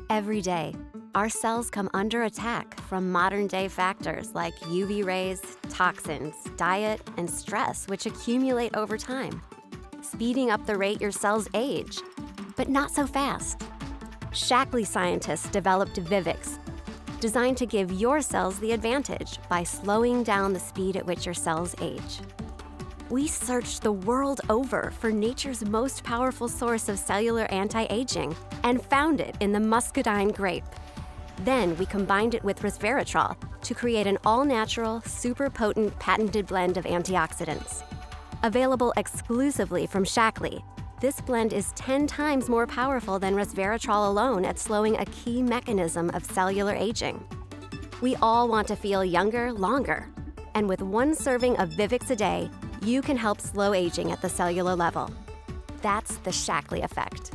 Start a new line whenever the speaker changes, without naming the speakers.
Every day, our cells come under attack from modern-day factors like UV rays, toxins, diet, and stress, which accumulate over time, speeding up the rate your cells age, but not so fast. Shaklee scientists developed Vivix, designed to give your cells the advantage by slowing down the speed at which your cells age. We searched the world over for nature's most powerful source of cellular anti-aging and found it in the muscadine grape. Then we combined it with resveratrol to create an all-natural, super potent patented blend of antioxidants. Available exclusively from Shaklee, this blend is 10 times more powerful than resveratrol alone at slowing a key mechanism of cellular aging. We all want to feel younger longer, and with one serving of Vivix a day, you can help slow aging at the cellular level. That's the Shaklee effect.